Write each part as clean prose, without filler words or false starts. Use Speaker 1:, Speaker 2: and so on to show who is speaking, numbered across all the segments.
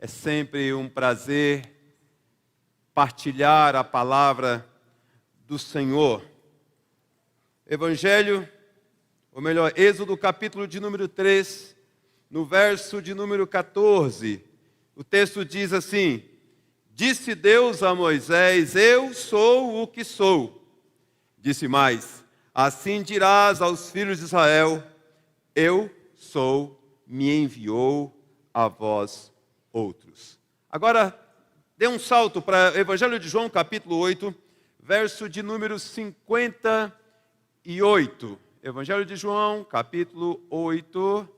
Speaker 1: É sempre um prazer partilhar a palavra do Senhor. Evangelho, ou melhor, Êxodo capítulo de número 3, no verso de número 14. O texto diz assim: Disse Deus a Moisés: Eu sou o que sou. Disse mais: Assim dirás aos filhos de Israel: Eu sou, me enviou a vós outros. Agora, dê um salto para o Evangelho de João, capítulo 8, verso de número 58. Evangelho de João, capítulo 8,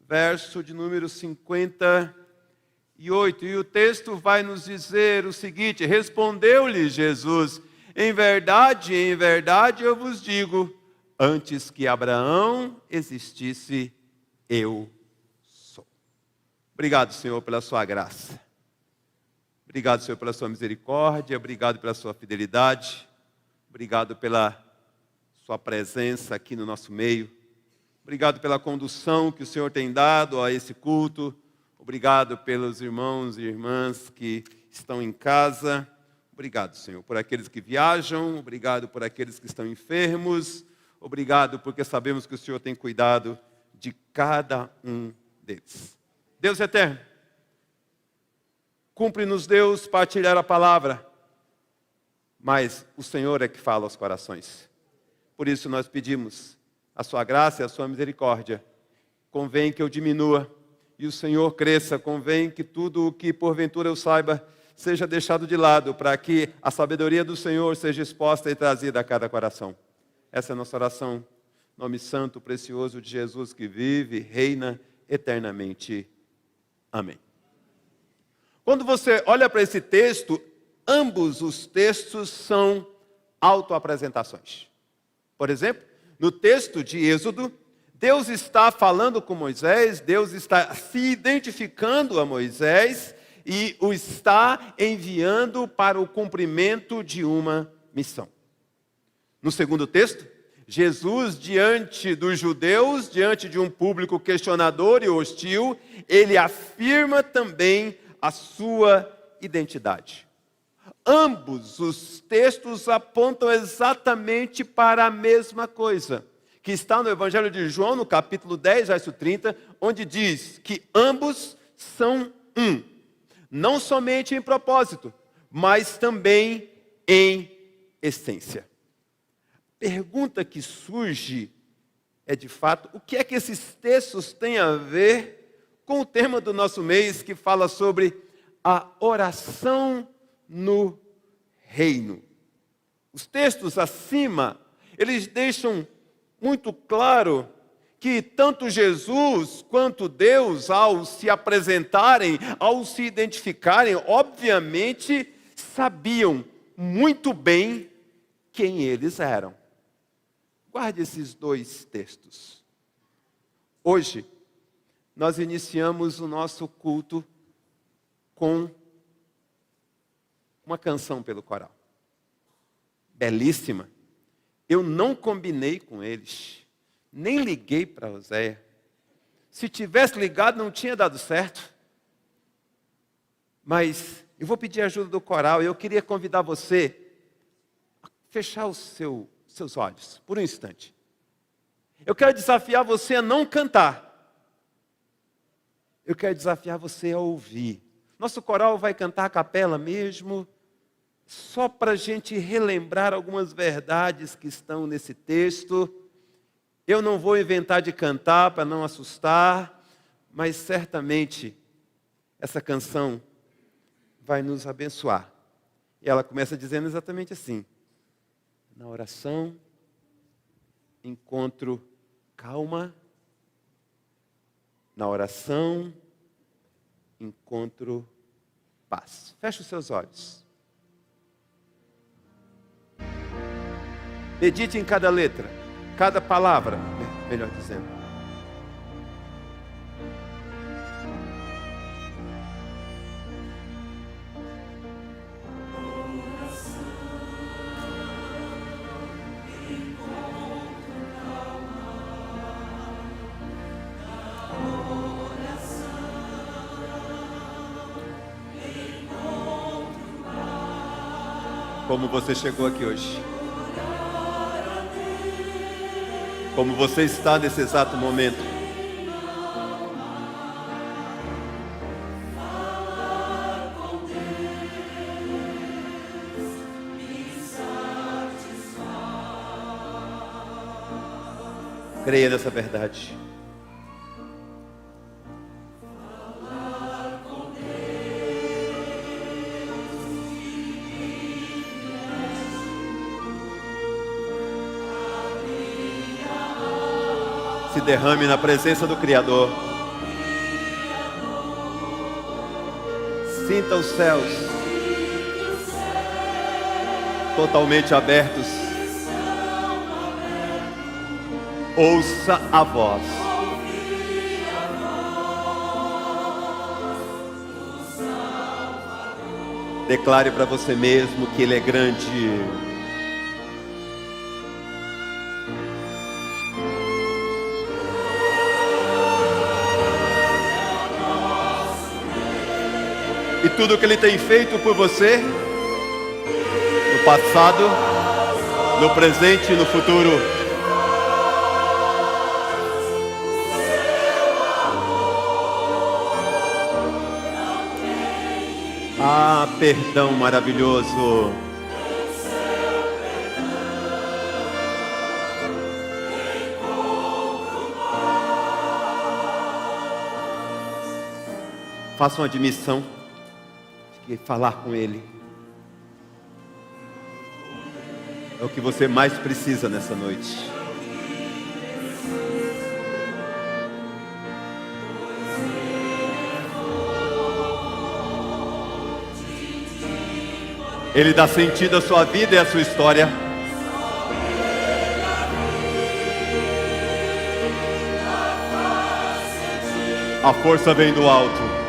Speaker 1: verso de número 58. E o texto vai nos dizer o seguinte: Respondeu-lhe Jesus: em verdade, eu vos digo, antes que Abraão existisse, eu sou. Obrigado, Senhor, pela sua graça. Obrigado, Senhor, pela sua misericórdia. Obrigado pela sua fidelidade. Obrigado pela sua presença aqui no nosso meio. Obrigado pela condução que o Senhor tem dado a esse culto. Obrigado pelos irmãos e irmãs que estão em casa. Obrigado, Senhor, por aqueles que viajam. Obrigado por aqueles que estão enfermos. Obrigado porque sabemos que o Senhor tem cuidado de cada um deles. Deus eterno, cumpre-nos, Deus, partilhar a palavra, mas o Senhor é que fala aos corações. Por isso nós pedimos a sua graça e a sua misericórdia. Convém que eu diminua e o Senhor cresça. Convém que tudo o que porventura eu saiba seja deixado de lado, para que a sabedoria do Senhor seja exposta e trazida a cada coração. Essa é a nossa oração. Nome santo, precioso de Jesus, que vive e reina eternamente. Amém. Quando você olha para esse texto, ambos os textos são autoapresentações. Por exemplo, no texto de Êxodo, Deus está falando com Moisés, Deus está se identificando a Moisés e o está enviando para o cumprimento de uma missão. No segundo texto, Jesus, diante dos judeus, diante de um público questionador e hostil, ele afirma também a sua identidade. Ambos os textos apontam exatamente para a mesma coisa, que está no Evangelho de João, no capítulo 10, verso 30, onde diz que ambos são um. Não somente em propósito, mas também em essência. A pergunta que surge é, de fato, o que é que esses textos têm a ver com o tema do nosso mês, que fala sobre a oração no reino? Os textos acima, eles deixam muito claro que tanto Jesus quanto Deus, ao se apresentarem, ao se identificarem, obviamente sabiam muito bem quem eles eram. Guarde esses dois textos. Hoje, nós iniciamos o nosso culto com uma canção pelo coral. Belíssima. Eu não combinei com eles. Nem liguei para Oséia. Se tivesse ligado, não tinha dado certo. Mas eu vou pedir a ajuda do coral. Eu queria convidar você a fechar os seus olhos por um instante. Eu quero desafiar você a não cantar. Eu quero desafiar você a ouvir. Nosso coral vai cantar a capela mesmo, só para a gente relembrar algumas verdades que estão nesse texto. Eu não vou inventar de cantar para não assustar, mas certamente essa canção vai nos abençoar. E ela começa dizendo exatamente assim: na oração, encontro calma. Na oração, encontro paz. Feche os seus olhos. Medite em cada letra, cada palavra, melhor dizendo. como você chegou aqui hoje. Como você está nesse exato momento. Creia nessa verdade. Se derrame na presença do Criador. Sinta os céus totalmente abertos. Ouça a voz. Declare para você mesmo que Ele é grande. E tudo que Ele tem feito por você, no passado, no presente e no futuro, ah, perdão maravilhoso. Faça uma admissão de que falar com Ele é o que você mais precisa nessa noite. Ele dá sentido à sua vida e à sua história. A força vem do alto.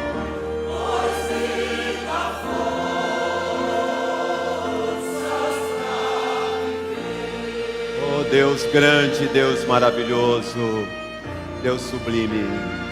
Speaker 1: Oh Deus grande, Deus maravilhoso, Deus sublime.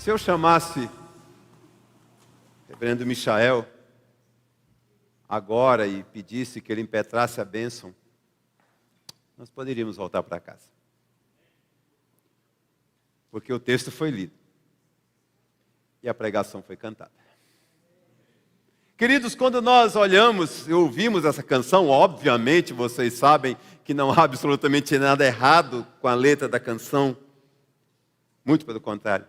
Speaker 1: Se eu chamasse reverendo Michael agora e pedisse que ele impetrasse a bênção, nós poderíamos voltar para casa. Porque o texto foi lido e a pregação foi cantada. Queridos, quando nós olhamos e ouvimos essa canção, obviamente vocês sabem que não há absolutamente nada errado com a letra da canção. Muito pelo contrário.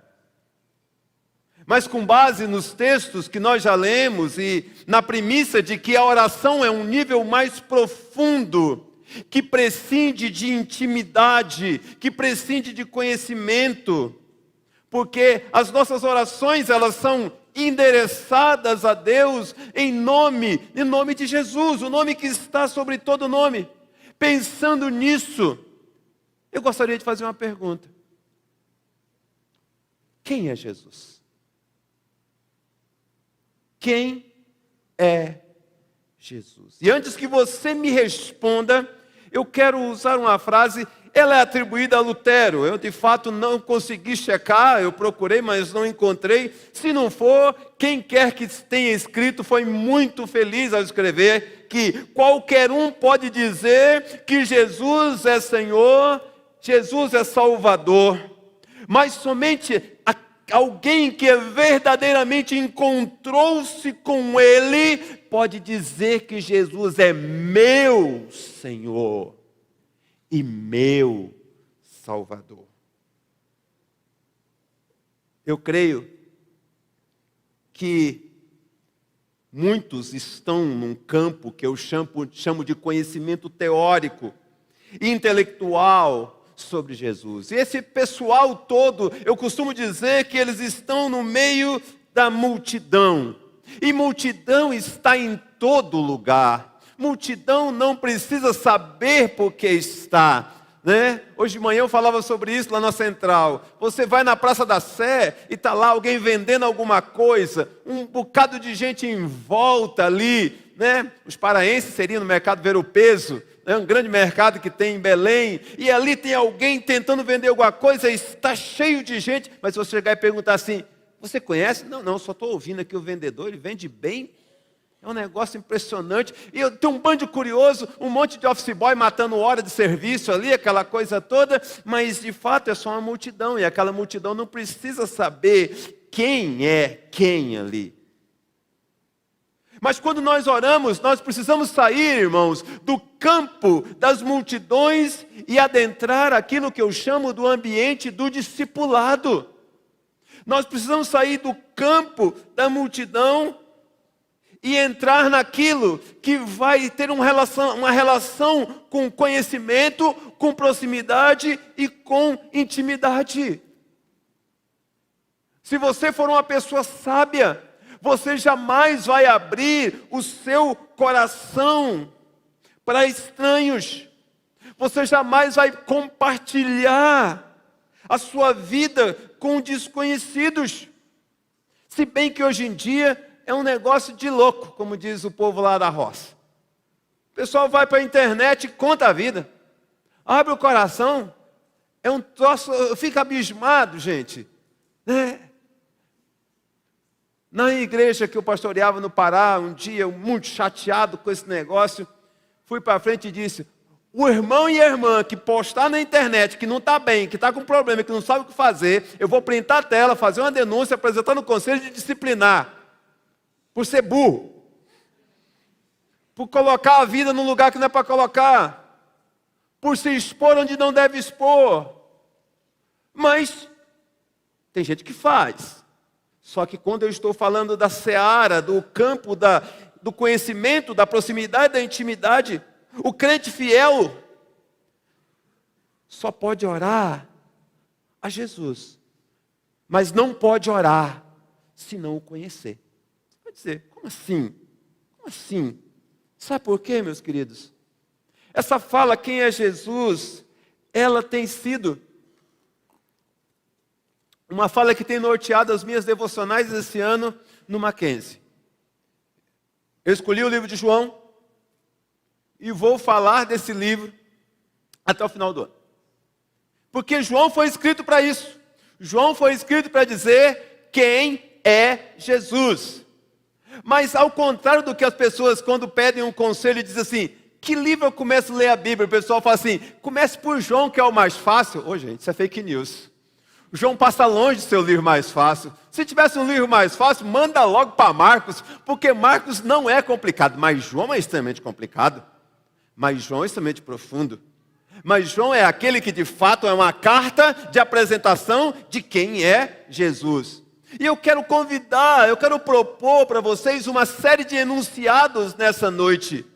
Speaker 1: Mas com base nos textos que nós já lemos e na premissa de que a oração é um nível mais profundo, que prescinde de intimidade, que prescinde de conhecimento, porque as nossas orações, elas são endereçadas a Deus em nome de Jesus, o nome que está sobre todo nome. Pensando nisso, eu gostaria de fazer uma pergunta. Quem é Jesus? Quem é Jesus? E antes que você me responda, eu quero usar uma frase. Ela é atribuída a Lutero. Eu, de fato, não consegui checar. Eu procurei, mas não encontrei. Se não for, quem quer que tenha escrito foi muito feliz ao escrever que qualquer um pode dizer que Jesus é Senhor, Jesus é Salvador. Mas somente alguém que verdadeiramente encontrou-se com Ele pode dizer que Jesus é meu Senhor e meu Salvador. Eu creio que muitos estão num campo que eu chamo de conhecimento teórico, intelectual, sobre Jesus. E esse pessoal todo, eu costumo dizer que eles estão no meio da multidão. E multidão está em todo lugar. Multidão não precisa saber por que está, né? Hoje de manhã eu falava sobre isso lá na Central. Você vai na Praça da Sé e está lá alguém vendendo alguma coisa, um bocado de gente em volta ali, né? Os paraenses seriam no mercado Ver o Peso, é um grande mercado que tem em Belém, e ali tem alguém tentando vender alguma coisa, e está cheio de gente, mas se você chegar e perguntar assim, você conhece? Não, só estou ouvindo aqui o vendedor, ele vende bem, é um negócio impressionante, e eu tenho um bando de curioso, um monte de office boy matando hora de serviço ali, aquela coisa toda, mas de fato é só uma multidão, e aquela multidão não precisa saber quem é quem ali. Mas quando nós oramos, nós precisamos sair, irmãos, do campo das multidões e adentrar aquilo que eu chamo do ambiente do discipulado. Nós precisamos sair do campo da multidão e entrar naquilo que vai ter uma relação com conhecimento, com proximidade e com intimidade. Se você for uma pessoa sábia, você jamais vai abrir o seu coração para estranhos. Você jamais vai compartilhar a sua vida com desconhecidos. Se bem que hoje em dia é um negócio de louco, como diz o povo lá da roça. O pessoal vai para a internet e conta a vida. Abre o coração. É um troço, eu fico abismado, gente, né? Na igreja que eu pastoreava no Pará, um dia, muito chateado com esse negócio, fui para frente e disse, o irmão e a irmã que postar na internet que não está bem, que está com problema, que não sabe o que fazer, eu vou printar a tela, fazer uma denúncia, apresentar no conselho de disciplinar, por ser burro, por colocar a vida num lugar que não é para colocar, por se expor onde não deve expor. Mas tem gente que faz. Só que quando eu estou falando da seara, do campo do conhecimento, da proximidade, da intimidade, o crente fiel só pode orar a Jesus, mas não pode orar se não o conhecer. Vai dizer, como assim? Como assim? Sabe por quê, meus queridos? Essa fala, quem é Jesus, ela tem sido uma fala que tem norteado as minhas devocionais esse ano no Mackenzie. Eu escolhi o livro de João e vou falar desse livro até o final do ano. Porque João foi escrito para isso. João foi escrito para dizer quem é Jesus. Mas ao contrário do que as pessoas quando pedem um conselho dizem assim, que livro eu começo a ler a Bíblia? O pessoal fala assim, comece por João que é o mais fácil. Ô gente, isso é fake news. João passa longe de ser o livro mais fácil. Se tivesse um livro mais fácil, manda logo para Marcos, porque Marcos não é complicado, mas João é extremamente complicado. Mas João é extremamente profundo. Mas João é aquele que de fato é uma carta de apresentação de quem é Jesus. E eu quero propor para vocês uma série de enunciados nessa noite.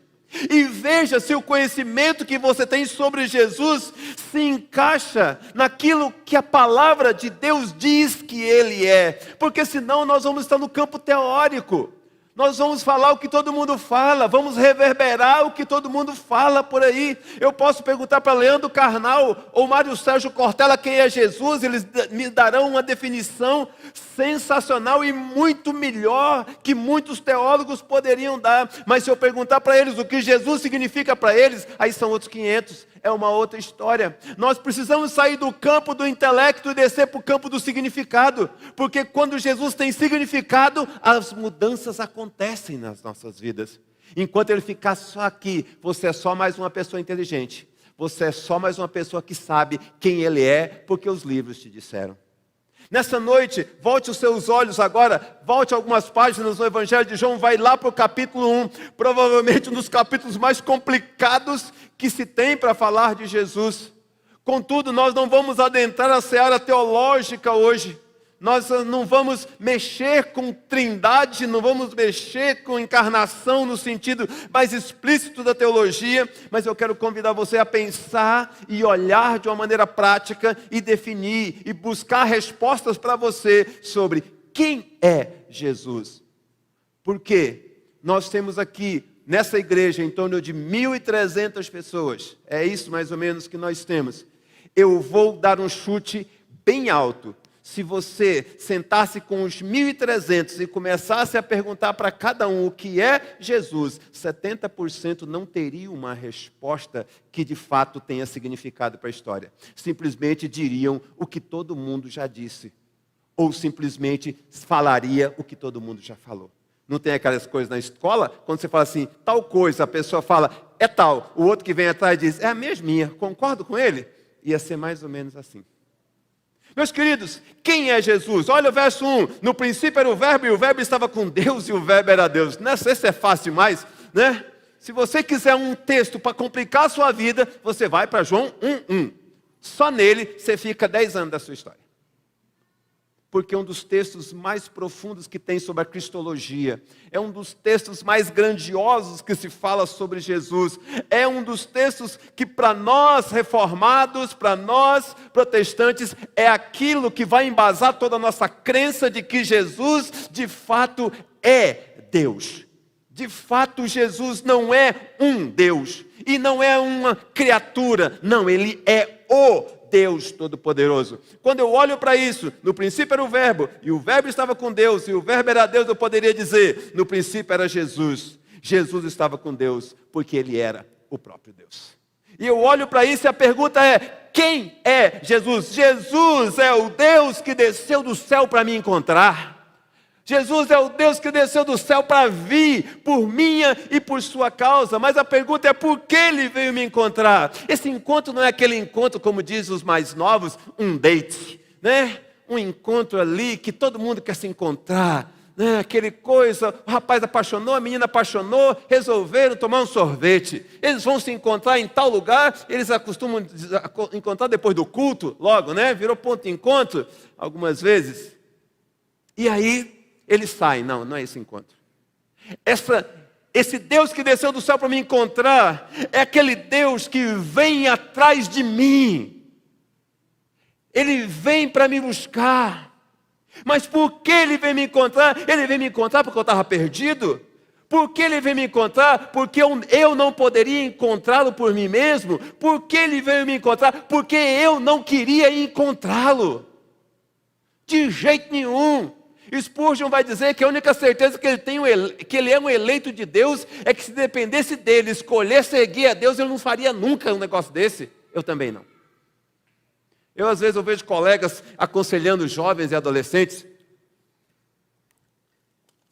Speaker 1: E veja se o conhecimento que você tem sobre Jesus se encaixa naquilo que a palavra de Deus diz que Ele é. Porque senão nós vamos estar no campo teórico. Nós vamos falar o que todo mundo fala, vamos reverberar o que todo mundo fala por aí. Eu posso perguntar para Leandro Carnal ou Mário Sérgio Cortella quem é Jesus, eles me darão uma definição sensacional e muito melhor que muitos teólogos poderiam dar. Mas se eu perguntar para eles o que Jesus significa para eles, aí são outros 500. É uma outra história. Nós precisamos sair do campo do intelecto e descer para o campo do significado. Porque quando Jesus tem significado, as mudanças acontecem nas nossas vidas. Enquanto ele ficar só aqui, você é só mais uma pessoa inteligente. Você é só mais uma pessoa que sabe quem ele é, porque os livros te disseram. Nessa noite, volte os seus olhos agora, volte algumas páginas no Evangelho de João, vai lá para o capítulo 1, provavelmente um dos capítulos mais complicados que se tem para falar de Jesus. Contudo, nós não vamos adentrar a seara teológica hoje. Nós não vamos mexer com trindade, não vamos mexer com encarnação no sentido mais explícito da teologia, mas eu quero convidar você a pensar e olhar de uma maneira prática e definir e buscar respostas para você sobre quem é Jesus. Porque nós temos aqui nessa igreja em torno de 1.300 pessoas, é isso mais ou menos que nós temos. Eu vou dar um chute bem alto. Se você sentasse com os 1.300 e começasse a perguntar para cada um o que é Jesus, 70% não teria uma resposta que de fato tenha significado para a história. Simplesmente diriam o que todo mundo já disse. Ou simplesmente falaria o que todo mundo já falou. Não tem aquelas coisas na escola, quando você fala assim, tal coisa, a pessoa fala, é tal. O outro que vem atrás diz, é a mesminha, concordo com ele? Ia ser mais ou menos assim. Meus queridos, quem é Jesus? Olha o verso 1, no princípio era o verbo e o verbo estava com Deus e o verbo era Deus. Não sei se é fácil demais, né? Se você quiser um texto para complicar a sua vida, você vai para João 1:1. Só nele você fica 10 anos da sua história. Porque é um dos textos mais profundos que tem sobre a cristologia. É um dos textos mais grandiosos que se fala sobre Jesus. É um dos textos que para nós reformados, para nós protestantes, é aquilo que vai embasar toda a nossa crença de que Jesus de fato é Deus. De fato, Jesus não é um Deus. E não é uma criatura. Não, Ele é o Deus Todo-Poderoso. Quando eu olho para isso, no princípio era o verbo, e o verbo estava com Deus, e o verbo era Deus, eu poderia dizer, no princípio era Jesus. Jesus estava com Deus, porque Ele era o próprio Deus. E eu olho para isso e a pergunta é, quem é Jesus? Jesus é o Deus que desceu do céu para me encontrar. Jesus é o Deus que desceu do céu para vir por minha e por sua causa. Mas a pergunta é por que Ele veio me encontrar? Esse encontro não é aquele encontro, como diz os mais novos, um date, né? Um encontro ali que todo mundo quer se encontrar, né? Aquele coisa, o rapaz apaixonou, a menina apaixonou, resolveram tomar um sorvete. Eles vão se encontrar em tal lugar, eles acostumam encontrar depois do culto, logo, né? Virou ponto de encontro algumas vezes. E aí eles saem. Não é esse encontro. Esse Deus que desceu do céu para me encontrar é aquele Deus que vem atrás de mim. Ele vem para me buscar. Mas por que Ele vem me encontrar? Ele vem me encontrar porque eu estava perdido? Por que Ele veio me encontrar? Porque eu não poderia encontrá-lo por mim mesmo? Por que Ele veio me encontrar? Porque eu não queria encontrá-lo. De jeito nenhum. Spurgeon vai dizer que a única certeza que ele é um eleito de Deus é que se dependesse dele escolher seguir a Deus, ele não faria nunca um negócio desse. Eu também não. Às vezes, eu vejo colegas aconselhando jovens e adolescentes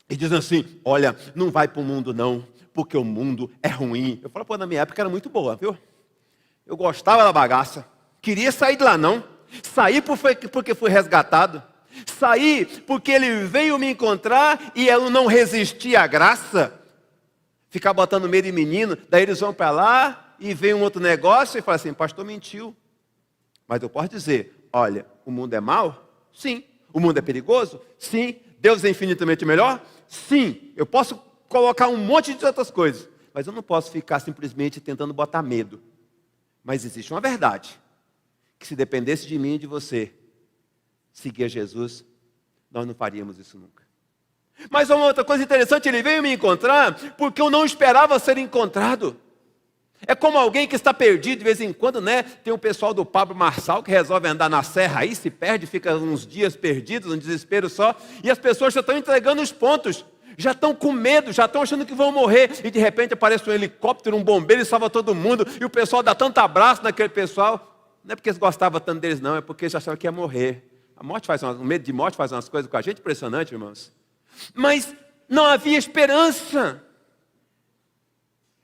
Speaker 1: e dizem assim, olha, não vai para o mundo não, porque o mundo é ruim. Eu falo, pô, na minha época era muito boa, viu? Eu gostava da bagaça, queria sair de lá não. Saí porque fui resgatado. Saí porque ele veio me encontrar e eu não resisti à graça. Ficar botando medo em menino, daí eles vão para lá e vem um outro negócio e fala assim, pastor mentiu. Mas eu posso dizer, olha, o mundo é mau? Sim. O mundo é perigoso? Sim. Deus é infinitamente melhor? Sim. Eu posso colocar um monte de outras coisas, mas eu não posso ficar simplesmente tentando botar medo. Mas existe uma verdade, que se dependesse de mim e de você, seguir a Jesus, nós não faríamos isso nunca. Mas uma outra coisa interessante, ele veio me encontrar porque eu não esperava ser encontrado. É como alguém que está perdido de vez em quando, né? Tem o pessoal do Pablo Marçal que resolve andar na serra aí, se perde, fica uns dias perdidos, um desespero só, e as pessoas já estão entregando os pontos, já estão com medo, já estão achando que vão morrer, e de repente aparece um helicóptero, um bombeiro e salva todo mundo, e o pessoal dá tanto abraço naquele pessoal, não é porque eles gostavam tanto deles não, é porque eles achavam que ia morrer. O medo de morte faz umas coisas com a gente impressionante, irmãos. Mas não havia esperança.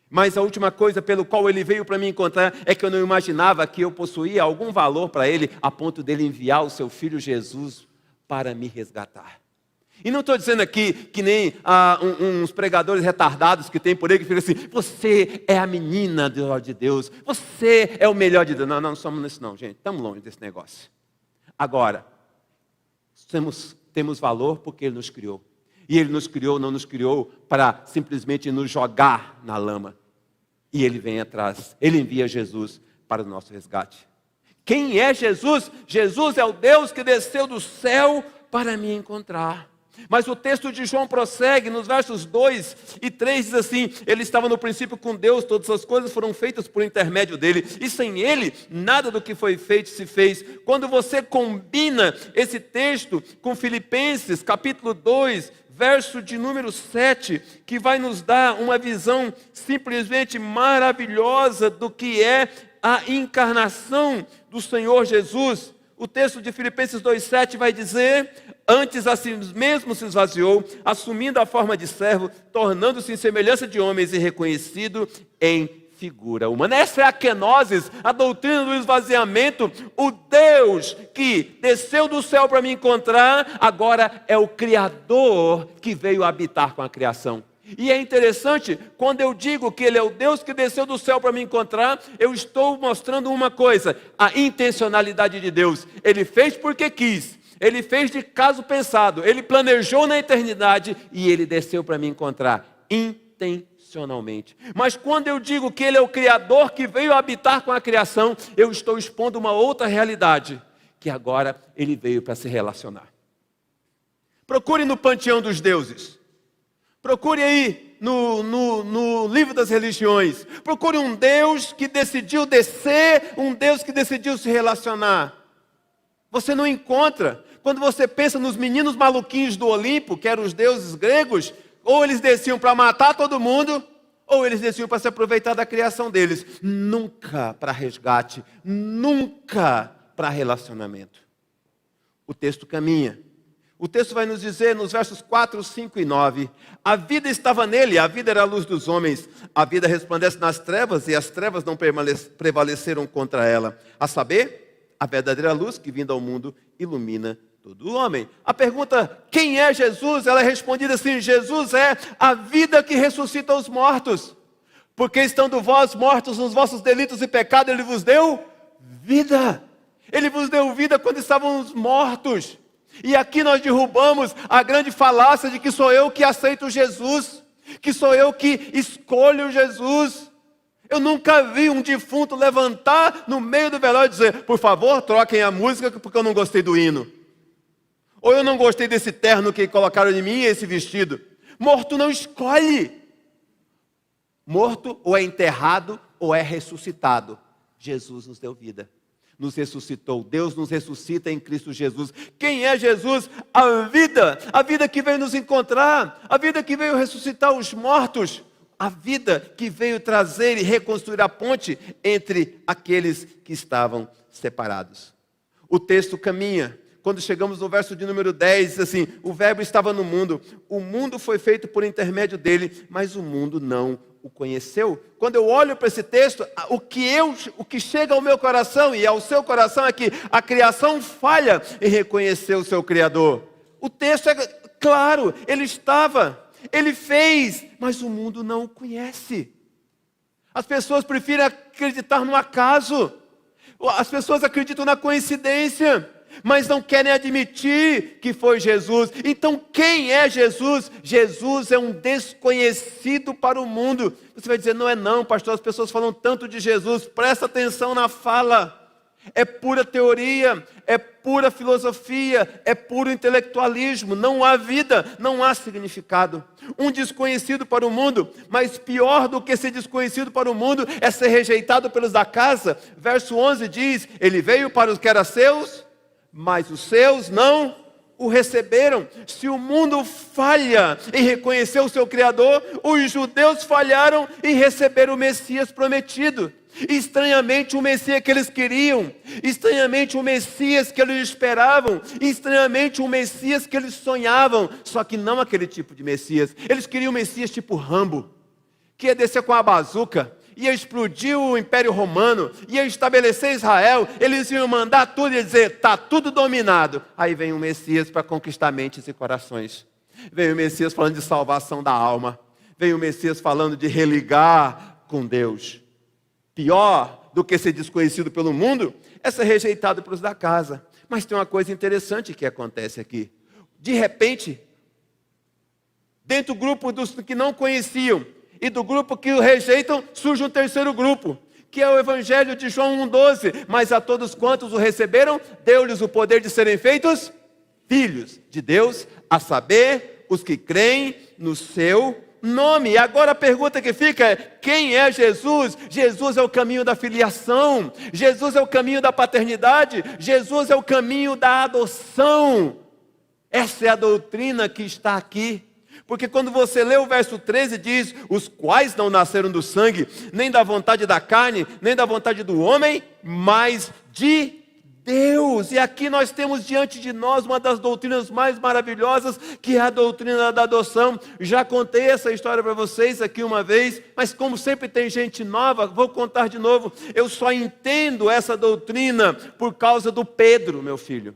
Speaker 1: Mas a última coisa pelo qual ele veio para me encontrar é que eu não imaginava que eu possuía algum valor para ele, a ponto dele enviar o seu filho Jesus para me resgatar. E não estou dizendo aqui que nem uns pregadores retardados que tem por aí que ficam assim, você é a menina de Deus, você é o melhor de Deus. Não somos nisso não, gente, estamos longe desse negócio. Agora, temos valor porque Ele nos criou. E Ele nos criou, não nos criou para simplesmente nos jogar na lama. E Ele vem atrás, Ele envia Jesus para o nosso resgate. Quem é Jesus? Jesus é o Deus que desceu do céu para me encontrar. Mas o texto de João prossegue, nos versos 2 e 3 diz assim, ele estava no princípio com Deus, todas as coisas foram feitas por intermédio dele, e sem ele, nada do que foi feito se fez. Quando você combina esse texto com Filipenses, capítulo 2, verso de número 7, que vai nos dar uma visão simplesmente maravilhosa do que é a encarnação do Senhor Jesus. O texto de Filipenses 2,7 vai dizer, antes a si mesmo se esvaziou, assumindo a forma de servo, tornando-se em semelhança de homens e reconhecido em figura humana. Essa é a kenosis, a doutrina do esvaziamento. O Deus que desceu do céu para me encontrar, agora é o Criador que veio habitar com a criação. E é interessante, quando eu digo que Ele é o Deus que desceu do céu para me encontrar, eu estou mostrando uma coisa, a intencionalidade de Deus. Ele fez porque quis, Ele fez de caso pensado, Ele planejou na eternidade e Ele desceu para me encontrar, intencionalmente. Mas quando eu digo que Ele é o Criador que veio habitar com a criação, eu estou expondo uma outra realidade, que agora Ele veio para se relacionar. Procure no panteão dos deuses. Procure aí no livro das religiões. Procure um Deus que decidiu descer, um Deus que decidiu se relacionar. Você não encontra. Quando você pensa nos meninos maluquinhos do Olimpo, que eram os deuses gregos, ou eles desciam para matar todo mundo, ou eles desciam para se aproveitar da criação deles. Nunca para resgate, nunca para relacionamento. O texto caminha. O texto vai nos dizer nos versos 4, 5 e 9, a vida estava nele, a vida era a luz dos homens, a vida resplandece nas trevas e as trevas não prevaleceram contra ela. A saber, a verdadeira luz que vindo ao mundo ilumina todo homem. A pergunta, quem é Jesus? Ela é respondida assim, Jesus é a vida que ressuscita os mortos. Porque estando vós mortos nos vossos delitos e pecados, Ele vos deu vida. Ele vos deu vida quando estávamos mortos. E aqui nós derrubamos a grande falácia de que sou eu que aceito Jesus, que sou eu que escolho Jesus. Eu nunca vi um defunto levantar no meio do velório e dizer, por favor, troquem a música porque eu não gostei do hino. Ou eu não gostei desse terno que colocaram em mim e esse vestido. Morto não escolhe. Morto ou é enterrado ou é ressuscitado. Jesus nos deu vida. Nos ressuscitou, Deus nos ressuscita em Cristo Jesus. Quem é Jesus? A vida que veio nos encontrar, a vida que veio ressuscitar os mortos, a vida que veio trazer e reconstruir a ponte entre aqueles que estavam separados. O texto caminha. Quando chegamos no verso de número 10, diz assim: o verbo estava no mundo, o mundo foi feito por intermédio dele, mas o mundo não o conheceu. Quando eu olho para esse texto, o que chega ao meu coração e ao seu coração é que a criação falha em reconhecer o seu Criador. O texto é claro, ele estava, ele fez, mas o mundo não o conhece. As pessoas preferem acreditar no acaso, as pessoas acreditam na coincidência, mas não querem admitir que foi Jesus. Então quem é Jesus? Jesus é um desconhecido para o mundo. Você vai dizer: não é não, pastor, as pessoas falam tanto de Jesus. Presta atenção na fala. É pura teoria, é pura filosofia, é puro intelectualismo. Não há vida, não há significado. Um desconhecido para o mundo, mas pior do que ser desconhecido para o mundo é ser rejeitado pelos da casa. Verso 11 diz: ele veio para os que eram seus, mas os seus não o receberam. Se o mundo falha em reconhecer o seu Criador, os judeus falharam em receber o Messias prometido. Estranhamente o Messias que eles queriam, estranhamente o Messias que eles esperavam, estranhamente o Messias que eles sonhavam, só que não aquele tipo de Messias. Eles queriam um Messias tipo Rambo, que ia descer com a bazuca, ia explodir o Império Romano, ia estabelecer Israel, eles iam mandar tudo e dizer: está tudo dominado. Aí vem o Messias para conquistar mentes e corações. Vem o Messias falando de salvação da alma. Vem o Messias falando de religar com Deus. Pior do que ser desconhecido pelo mundo é ser rejeitado pelos da casa. Mas tem uma coisa interessante que acontece aqui. De repente, dentro do grupo dos que não conheciam e do grupo que o rejeitam, surge um terceiro grupo, que é o Evangelho de João 1,12. Mas a todos quantos o receberam, deu-lhes o poder de serem feitos filhos de Deus, a saber, os que creem no seu nome. E agora a pergunta que fica é: quem é Jesus? Jesus é o caminho da filiação, Jesus é o caminho da paternidade, Jesus é o caminho da adoção. Essa é a doutrina que está aqui. Porque quando você lê o verso 13, diz: os quais não nasceram do sangue, nem da vontade da carne, nem da vontade do homem, mas de Deus. E aqui nós temos diante de nós uma das doutrinas mais maravilhosas, que é a doutrina da adoção. Já contei essa história para vocês aqui uma vez, mas como sempre tem gente nova, vou contar de novo. Eu só entendo essa doutrina por causa do Pedro, meu filho.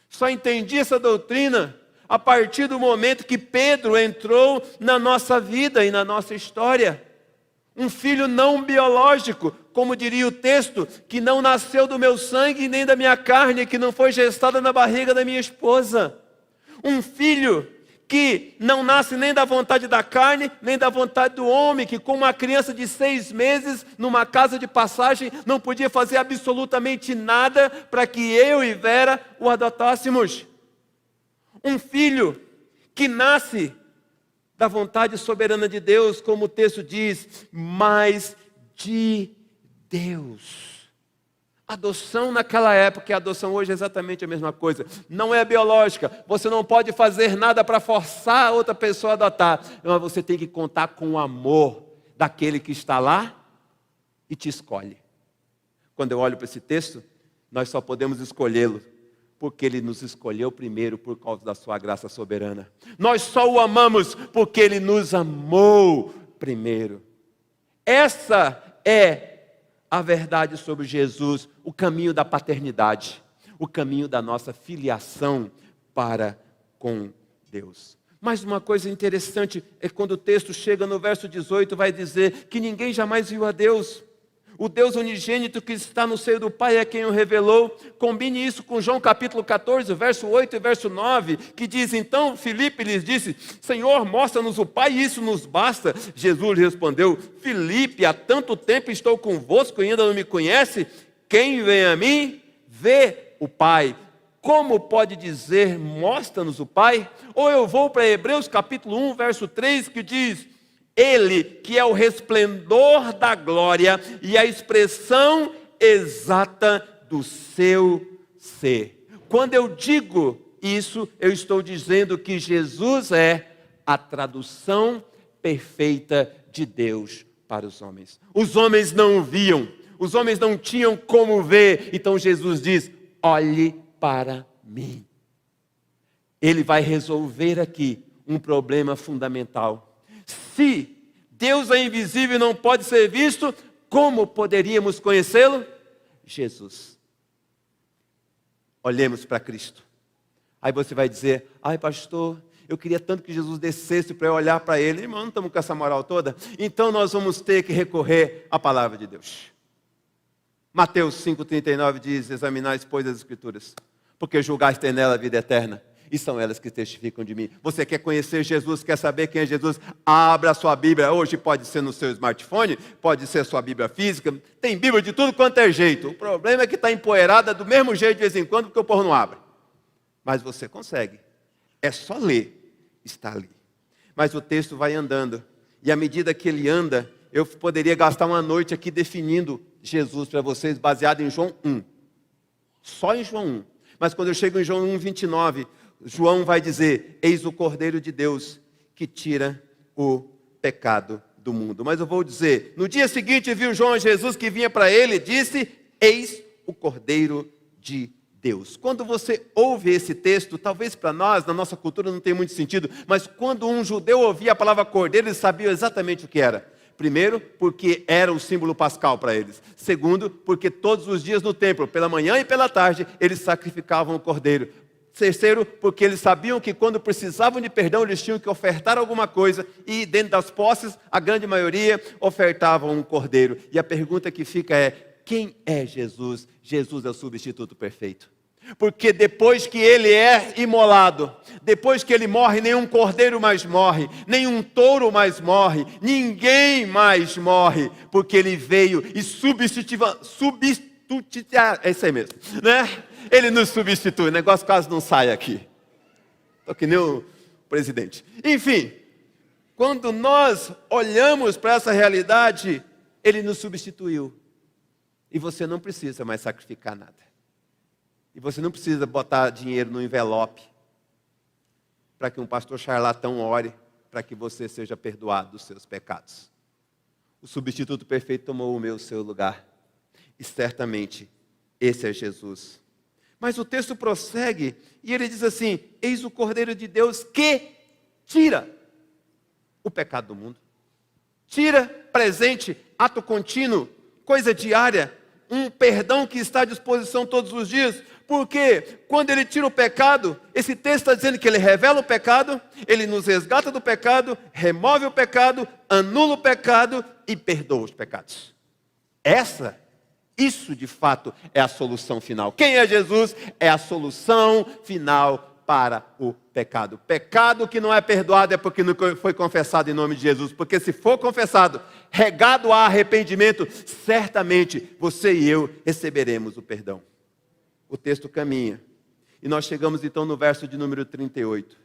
Speaker 1: Só entendi essa doutrina a partir do momento que Pedro entrou na nossa vida e na nossa história. Um filho não biológico, como diria o texto, que não nasceu do meu sangue nem da minha carne, que não foi gestado na barriga da minha esposa. Um filho que não nasce nem da vontade da carne, nem da vontade do homem, que como uma criança de 6 meses, numa casa de passagem, não podia fazer absolutamente nada para que eu e Vera o adotássemos. Um filho que nasce da vontade soberana de Deus, como o texto diz, mas de Deus. Adoção naquela época e adoção hoje é exatamente a mesma coisa. Não é biológica. Você não pode fazer nada para forçar a outra pessoa a adotar. Mas você tem que contar com o amor daquele que está lá e te escolhe. Quando eu olho para esse texto, nós só podemos escolhê-lo porque Ele nos escolheu primeiro por causa da sua graça soberana. Nós só o amamos porque Ele nos amou primeiro. Essa é a verdade sobre Jesus, o caminho da paternidade, o caminho da nossa filiação para com Deus. Mas uma coisa interessante é quando o texto chega no verso 18, vai dizer que ninguém jamais viu a Deus. O Deus unigênito que está no seio do Pai é quem o revelou. Combine isso com João capítulo 14, verso 8 e verso 9, que diz: então Filipe lhes disse: Senhor, mostra-nos o Pai e isso nos basta. Jesus respondeu: Filipe, há tanto tempo estou convosco e ainda não me conhece? Quem vem a mim, vê o Pai. Como pode dizer, mostra-nos o Pai? Ou eu vou para Hebreus capítulo 1, verso 3, que diz: Ele que é o resplendor da glória e a expressão exata do seu ser. Quando eu digo isso, eu estou dizendo que Jesus é a tradução perfeita de Deus para os homens. Os homens não o viam, os homens não tinham como ver, então Jesus diz: olhe para mim. Ele vai resolver aqui um problema fundamental. Se Deus é invisível e não pode ser visto, como poderíamos conhecê-lo? Jesus. Olhemos para Cristo. Aí você vai dizer, ai pastor, eu queria tanto que Jesus descesse para eu olhar para Ele. Irmão, não estamos com essa moral toda? Então nós vamos ter que recorrer à palavra de Deus. Mateus 5,39 diz, examinai, pois, as Escrituras, porque julgais ter nela a vida eterna, e são elas que testificam de mim. Você quer conhecer Jesus, quer saber quem é Jesus? Abra a sua Bíblia. Hoje pode ser no seu smartphone, pode ser sua Bíblia física. Tem Bíblia de tudo quanto é jeito. O problema é que está empoeirada do mesmo jeito de vez em quando, porque o povo não abre. Mas você consegue. É só ler. Está ali. Mas o texto vai andando. E à medida que ele anda, eu poderia gastar uma noite aqui definindo Jesus para vocês, baseado em João 1. Só em João 1. Mas quando eu chego em João 1,29... João vai dizer, eis o Cordeiro de Deus que tira o pecado do mundo. Mas eu vou dizer, no dia seguinte viu João Jesus que vinha para ele e disse, eis o Cordeiro de Deus. Quando você ouve esse texto, talvez para nós, na nossa cultura não tem muito sentido, mas quando um judeu ouvia a palavra Cordeiro, eles sabiam exatamente o que era. Primeiro, porque era o símbolo pascal para eles. Segundo, porque todos os dias no templo, pela manhã e pela tarde, eles sacrificavam o Cordeiro. Terceiro, porque eles sabiam que quando precisavam de perdão, eles tinham que ofertar alguma coisa. E dentro das posses, a grande maioria ofertavam um cordeiro. E a pergunta que fica é, quem é Jesus? Jesus é o substituto perfeito. Porque depois que ele é imolado, depois que ele morre, nenhum cordeiro mais morre, nenhum touro mais morre, ninguém mais morre. Porque ele veio e é isso aí mesmo, né? Ele nos substitui, o negócio quase não sai aqui. Estou que nem o presidente. Enfim, quando nós olhamos para essa realidade, ele nos substituiu. E você não precisa mais sacrificar nada. E você não precisa botar dinheiro no envelope para que um pastor charlatão ore para que você seja perdoado dos seus pecados. O substituto perfeito tomou o meu, o seu lugar. E certamente, esse é Jesus. Mas o texto prossegue e ele diz assim, eis o Cordeiro de Deus que tira o pecado do mundo. Tira, presente, ato contínuo, coisa diária, um perdão que está à disposição todos os dias. Porque quando ele tira o pecado, esse texto está dizendo que ele revela o pecado, ele nos resgata do pecado, remove o pecado, anula o pecado e perdoa os pecados. Isso de fato é a solução final. Quem é Jesus? É a solução final para o pecado. Pecado que não é perdoado é porque não foi confessado em nome de Jesus. Porque se for confessado, regado a arrependimento, certamente você e eu receberemos o perdão. O texto caminha. E nós chegamos então no verso de número 38.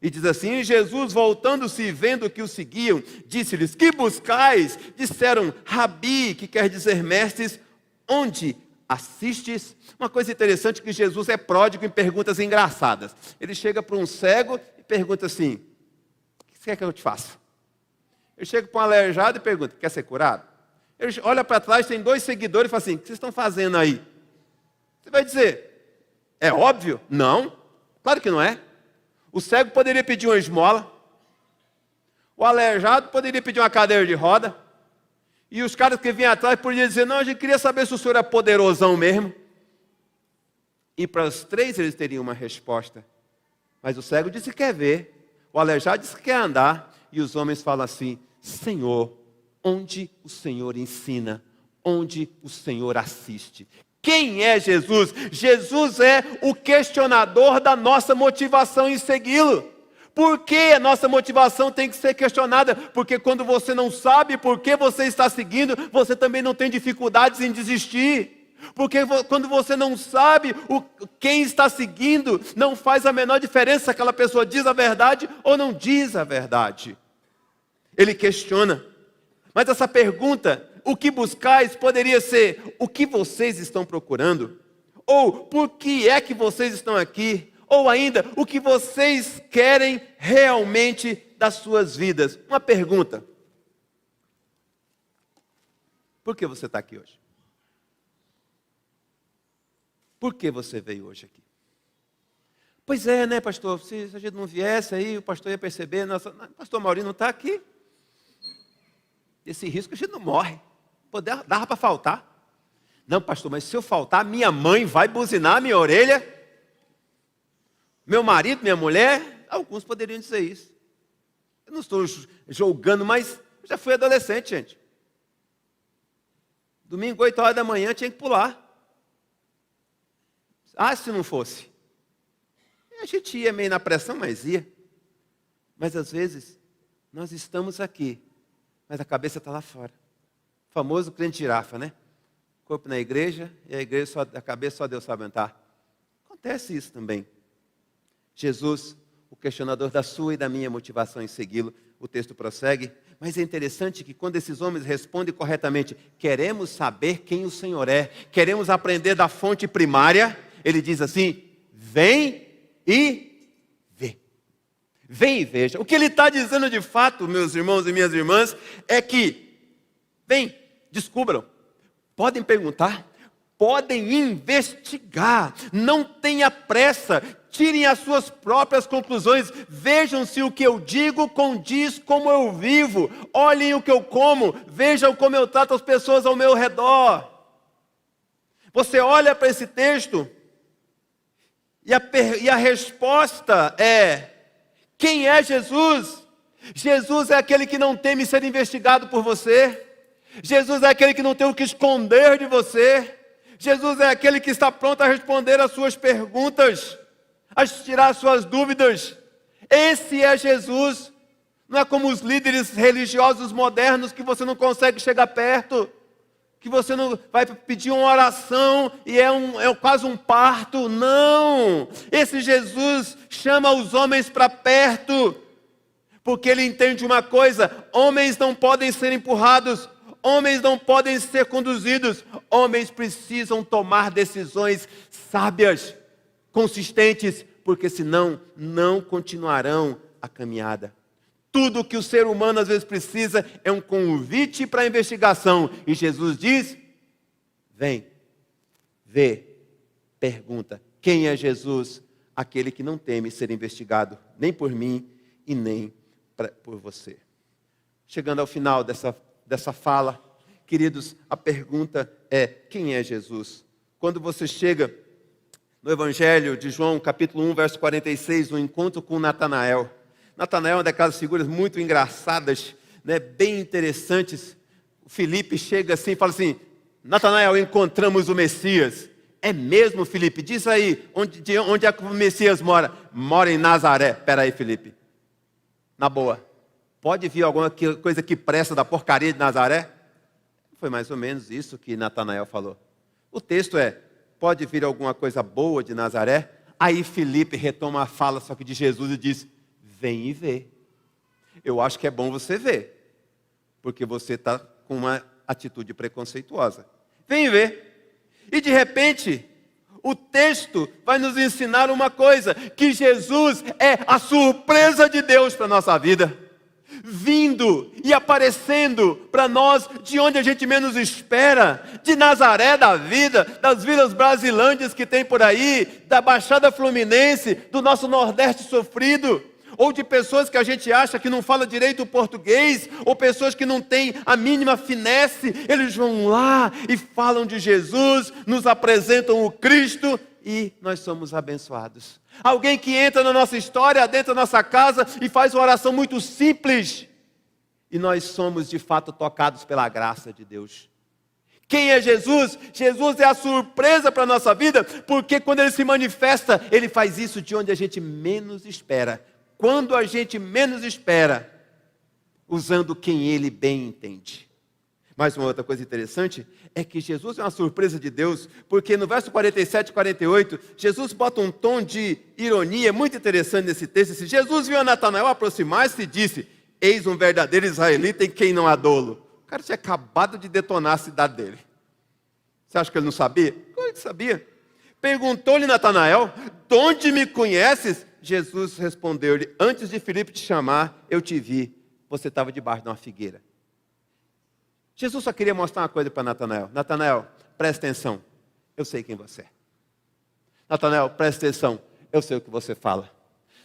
Speaker 1: E diz assim, e Jesus voltando-se e vendo que o seguiam, disse-lhes, que buscais? Disseram, Rabi, que quer dizer mestres, onde assistes? Uma coisa interessante é que Jesus é pródigo em perguntas engraçadas. Ele chega para um cego e pergunta assim, o que você quer que eu te faça? Ele chega para um aleijado e pergunta, quer ser curado? Ele olha para trás, tem 2 seguidores e fala assim, o que vocês estão fazendo aí? Você vai dizer, é óbvio? Não, claro que não é. O cego poderia pedir uma esmola, o aleijado poderia pedir uma cadeira de roda, e os caras que vinham atrás podiam dizer, não, a gente queria saber se o senhor é poderosão mesmo. E para os 3 eles teriam uma resposta. Mas o cego disse que quer ver, o aleijado disse que quer andar, e os homens falam assim, Senhor, onde o Senhor ensina, onde o Senhor assiste? Quem é Jesus? Jesus é o questionador da nossa motivação em segui-lo. Por que a nossa motivação tem que ser questionada? Porque quando você não sabe por que você está seguindo, você também não tem dificuldades em desistir. Porque quando você não sabe quem está seguindo, não faz a menor diferença se aquela pessoa diz a verdade ou não diz a verdade. Ele questiona. Mas essa pergunta, o que buscais, poderia ser, o que vocês estão procurando? Ou, por que é que vocês estão aqui? Ou ainda, o que vocês querem realmente das suas vidas? Uma pergunta. Por que você está aqui hoje? por que você veio hoje aqui? Pois é, né, pastor? Se a gente não viesse aí, o pastor ia perceber. Pastor Maurinho não está aqui. Esse risco a gente não morre. Pô, dava para faltar. Não, pastor, mas se eu faltar, minha mãe vai buzinar a minha orelha. Meu marido, minha mulher, alguns poderiam dizer isso. Eu não estou julgando, mas eu já fui adolescente, gente. Domingo, 8 horas da manhã, tinha que pular. Ah, se não fosse. A gente ia meio na pressão, mas ia. Mas às vezes, nós estamos aqui, mas a cabeça está lá fora. O famoso crente girafa, né? Corpo na igreja, e a cabeça só Deus sabe onde. Acontece isso também. Jesus, o questionador da sua e da minha motivação em segui-lo, o texto prossegue, mas é interessante que quando esses homens respondem corretamente, queremos saber quem o Senhor é, queremos aprender da fonte primária, ele diz assim, vem e vê. Vem e veja. O que ele está dizendo de fato, meus irmãos e minhas irmãs, é que, vem, descubram, podem perguntar, podem investigar, não tenha pressa, tirem as suas próprias conclusões, vejam se o que eu digo condiz como eu vivo, olhem o que eu como, vejam como eu trato as pessoas ao meu redor. Você olha para esse texto e a resposta é, quem é Jesus? Jesus é aquele que não teme ser investigado por você, Jesus é aquele que não tem o que esconder de você, Jesus é aquele que está pronto a responder às suas perguntas, a tirar as suas dúvidas. Esse é Jesus. Não é como os líderes religiosos modernos que você não consegue chegar perto, que você não vai pedir uma oração e é quase um parto. Não! Esse Jesus chama os homens para perto, porque ele entende uma coisa: homens não podem ser empurrados, homens não podem ser conduzidos, homens precisam tomar decisões sábias, consistentes, porque senão não continuarão a caminhada. Tudo o que o ser humano às vezes precisa é um convite para a investigação. E Jesus diz, vem, vê, pergunta. Quem é Jesus? Aquele que não teme ser investigado, nem por mim e nem por você. Chegando ao final dessa fala, queridos, a pergunta é, quem é Jesus? Quando você chega no Evangelho de João, capítulo 1, verso 46, no encontro com Natanael. Natanael é uma daquelas figuras muito engraçadas, né, bem interessantes. O Filipe chega assim e fala assim, Natanael, encontramos o Messias. É mesmo, Filipe? Diz aí, onde é que o Messias mora? Mora em Nazaré. Espera aí, Filipe. Na boa. Pode vir alguma coisa que presta da porcaria de Nazaré? Foi mais ou menos isso que Natanael falou. O texto é, pode vir alguma coisa boa de Nazaré? Aí Filipe retoma a fala, só que de Jesus, e diz, vem e vê. Eu acho que é bom você ver, porque você está com uma atitude preconceituosa. Vem e vê. E de repente, o texto vai nos ensinar uma coisa, que Jesus é a surpresa de Deus para a nossa vida. Vindo e aparecendo para nós de onde a gente menos espera, de Nazaré da vida, das vilas brasilândias que tem por aí, da Baixada Fluminense, do nosso Nordeste sofrido, ou de pessoas que a gente acha que não fala direito o português, ou pessoas que não têm a mínima finesse, eles vão lá e falam de Jesus, nos apresentam o Cristo e nós somos abençoados. Alguém que entra na nossa história, dentro da nossa casa e faz uma oração muito simples. E nós somos de fato tocados pela graça de Deus. Quem é Jesus? Jesus é a surpresa para a nossa vida, porque quando Ele se manifesta, Ele faz isso de onde a gente menos espera. Quando a gente menos espera, usando quem Ele bem entende. Mas uma outra coisa interessante é que Jesus é uma surpresa de Deus, porque no verso 47 e 48, Jesus bota um tom de ironia muito interessante nesse texto. Jesus viu a Natanael aproximar-se e disse, eis um verdadeiro israelita em quem não há dolo. O cara tinha acabado de detonar a cidade dele. Você acha que ele não sabia? Claro que sabia. Perguntou-lhe Natanael, de onde me conheces? Jesus respondeu-lhe, antes de Filipe te chamar, eu te vi. Você estava debaixo de uma figueira. Jesus só queria mostrar uma coisa para Natanael. Natanael, presta atenção. Eu sei quem você é. Natanael, presta atenção, eu sei o que você fala.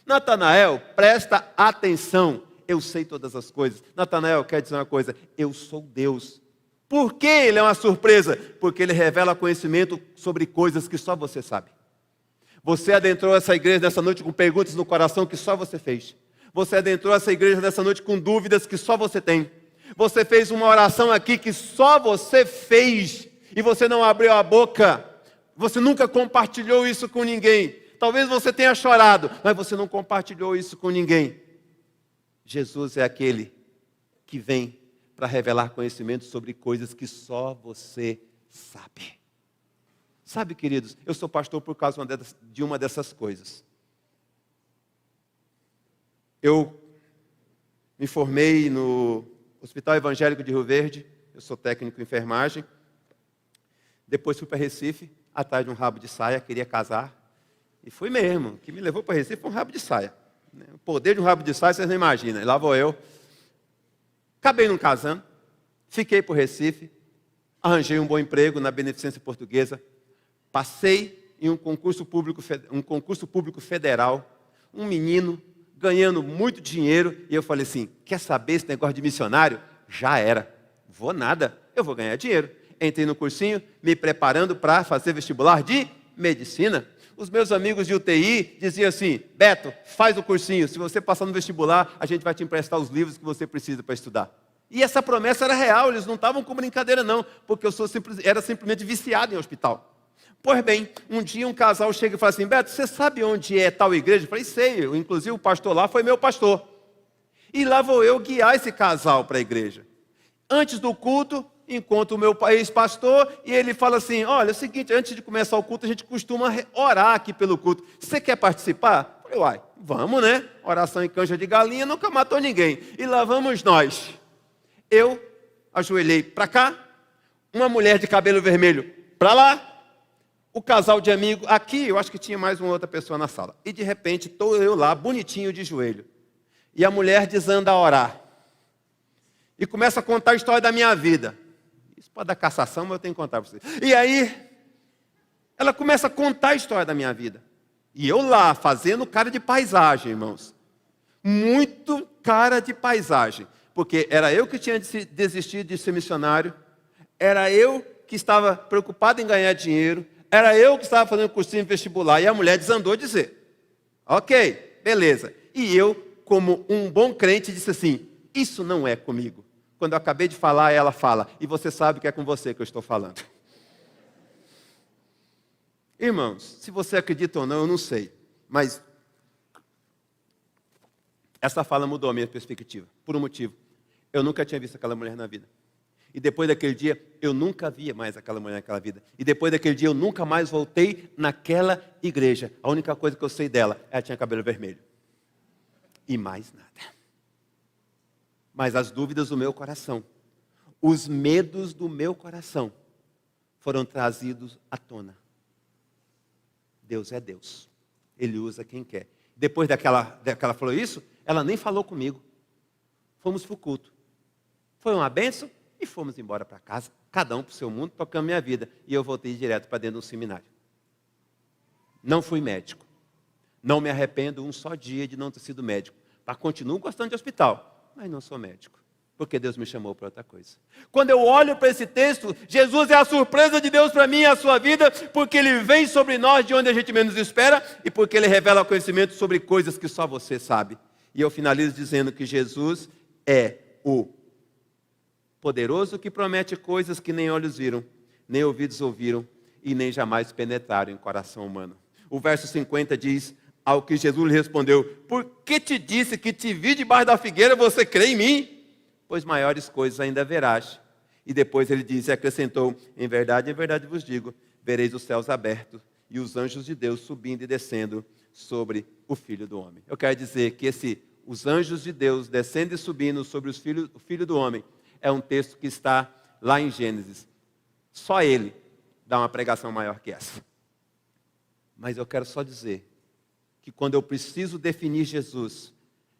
Speaker 1: Natanael, presta atenção, eu sei todas as coisas. Natanael, quer dizer uma coisa, eu sou Deus. Por que ele é uma surpresa? Porque ele revela conhecimento sobre coisas que só você sabe. Você adentrou essa igreja nessa noite com perguntas no coração que só você fez. Você adentrou essa igreja nessa noite com dúvidas que só você tem. Você fez uma oração aqui que só você fez. E você não abriu a boca. Você nunca compartilhou isso com ninguém. Talvez você tenha chorado, mas você não compartilhou isso com ninguém. Jesus é aquele que vem para revelar conhecimento sobre coisas que só você sabe. Sabe, queridos, eu sou pastor por causa de uma dessas coisas. Eu me formei no Hospital Evangélico de Rio Verde, eu sou técnico em enfermagem. Depois fui para Recife, atrás de um rabo de saia, queria casar. E fui mesmo, o que me levou para Recife foi um rabo de saia. O poder de um rabo de saia, vocês não imaginam. E lá vou eu. Acabei não casando, fiquei por Recife, arranjei um bom emprego na Beneficência Portuguesa, passei em um concurso público federal, um menino ganhando muito dinheiro, e eu falei assim, quer saber esse negócio de missionário? Já era, vou nada, eu vou ganhar dinheiro. Entrei no cursinho, me preparando para fazer vestibular de medicina. Os meus amigos de UTI diziam assim, Beto, faz o cursinho, se você passar no vestibular, a gente vai te emprestar os livros que você precisa para estudar. E essa promessa era real, eles não estavam com brincadeira não, porque eu era simplesmente viciado em hospital. Pois bem, um dia um casal chega e fala assim, Beto, você sabe onde é tal igreja? Eu falei, sei, inclusive o pastor lá foi meu pastor. E lá vou eu guiar esse casal para a igreja. Antes do culto, encontro o meu ex-pastor e ele fala assim, olha, é o seguinte, antes de começar o culto, a gente costuma orar aqui pelo culto. Você quer participar? Eu falei, uai, vamos, né? Oração em canja de galinha nunca matou ninguém. E lá vamos nós. Eu ajoelhei para cá, uma mulher de cabelo vermelho para lá, o casal de amigo aqui, eu acho que tinha mais uma outra pessoa na sala. E de repente, estou eu lá, bonitinho de joelho. E a mulher desanda a orar. E começa a contar a história da minha vida. Isso pode dar cassação, mas eu tenho que contar para vocês. E aí, ela começa a contar a história da minha vida. E eu lá, fazendo cara de paisagem, irmãos. Muito cara de paisagem. Porque era eu que tinha desistido de ser missionário. Era eu que estava preocupado em ganhar dinheiro. Era eu que estava fazendo cursinho vestibular. E a mulher desandou a dizer. Ok, beleza. E eu, como um bom crente, disse assim, isso não é comigo. Quando eu acabei de falar, ela fala, e você sabe que é com você que eu estou falando. Irmãos, se você acredita ou não, eu não sei. Mas essa fala mudou a minha perspectiva, por um motivo. Eu nunca tinha visto aquela mulher na vida. E depois daquele dia, eu nunca via mais aquela mulher naquela vida. E depois daquele dia, eu nunca mais voltei naquela igreja. A única coisa que eu sei dela, ela tinha cabelo vermelho. E mais nada. Mas as dúvidas do meu coração, os medos do meu coração, foram trazidos à tona. Deus é Deus. Ele usa quem quer. Depois daquela falou isso, ela nem falou comigo. Fomos para o culto. Foi uma bênção e fomos embora para casa. Cada um para o seu mundo, tocando minha vida. E eu voltei direto para dentro de um seminário. Não fui médico. Não me arrependo um só dia de não ter sido médico. Mas continuo gostando de hospital. Mas não sou médico, porque Deus me chamou para outra coisa. Quando eu olho para esse texto, Jesus é a surpresa de Deus para mim e a sua vida, porque Ele vem sobre nós de onde a gente menos espera, e porque Ele revela conhecimento sobre coisas que só você sabe. E eu finalizo dizendo que Jesus é o poderoso que promete coisas que nem olhos viram, nem ouvidos ouviram, e nem jamais penetraram em coração humano. O verso 50 diz, ao que Jesus lhe respondeu, por que te disse que te vi debaixo da figueira, você crê em mim? Pois maiores coisas ainda verás. E depois ele disse e acrescentou, em verdade vos digo, vereis os céus abertos e os anjos de Deus subindo e descendo sobre o Filho do Homem. Eu quero dizer que os anjos de Deus descendo e subindo sobre o Filho do Homem, é um texto que está lá em Gênesis. Só ele dá uma pregação maior que essa. Mas eu quero só dizer que quando eu preciso definir Jesus,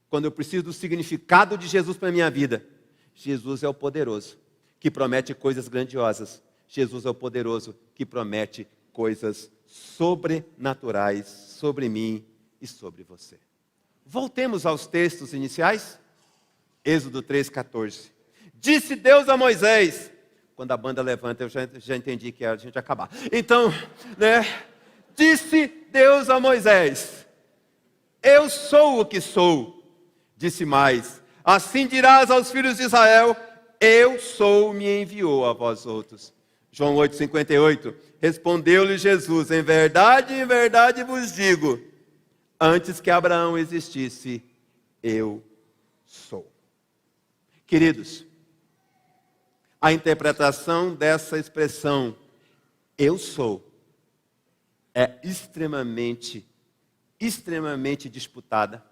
Speaker 1: quando eu preciso do significado de Jesus para a minha vida, Jesus é o poderoso que promete coisas grandiosas. Jesus é o poderoso que promete coisas sobrenaturais sobre mim e sobre você. Voltemos aos textos iniciais. Êxodo 3,14. Disse Deus a Moisés. Quando a banda levanta, eu já entendi que era a gente acabar. Então, disse Deus a Moisés: eu sou o que sou. Disse mais: assim dirás aos filhos de Israel: eu sou, me enviou a vós outros. João 8,58. Respondeu-lhe Jesus: em verdade vos digo, antes que Abraão existisse, eu sou. Queridos, a interpretação dessa expressão, eu sou, é extremamente disputada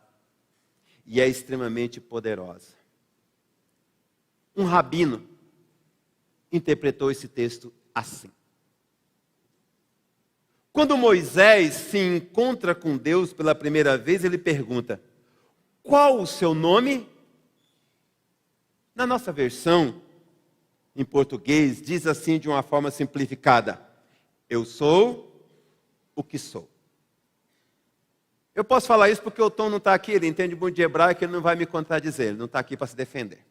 Speaker 1: e é extremamente poderosa. Um rabino interpretou esse texto assim. Quando Moisés se encontra com Deus pela primeira vez, ele pergunta: qual o seu nome? Na nossa versão, em português, diz assim de uma forma simplificada: eu sou o que sou. Eu posso falar isso porque o Tom não está aqui, ele entende muito de hebraico, ele não vai me contradizer, ele não está aqui para se defender.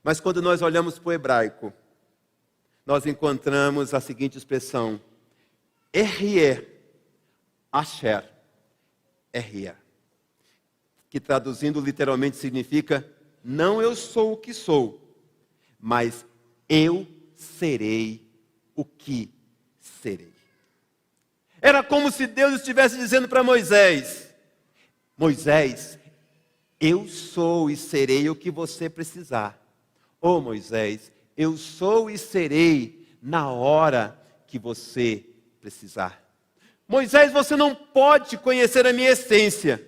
Speaker 1: Mas quando nós olhamos para o hebraico, nós encontramos a seguinte expressão: Ehyeh, Asher, Ehyeh, que traduzindo literalmente significa: não eu sou o que sou, mas eu serei o que serei. Era como se Deus estivesse dizendo para Moisés: Moisés, eu sou e serei o que você precisar. Ô Moisés, eu sou e serei na hora que você precisar. Moisés, você não pode conhecer a minha essência,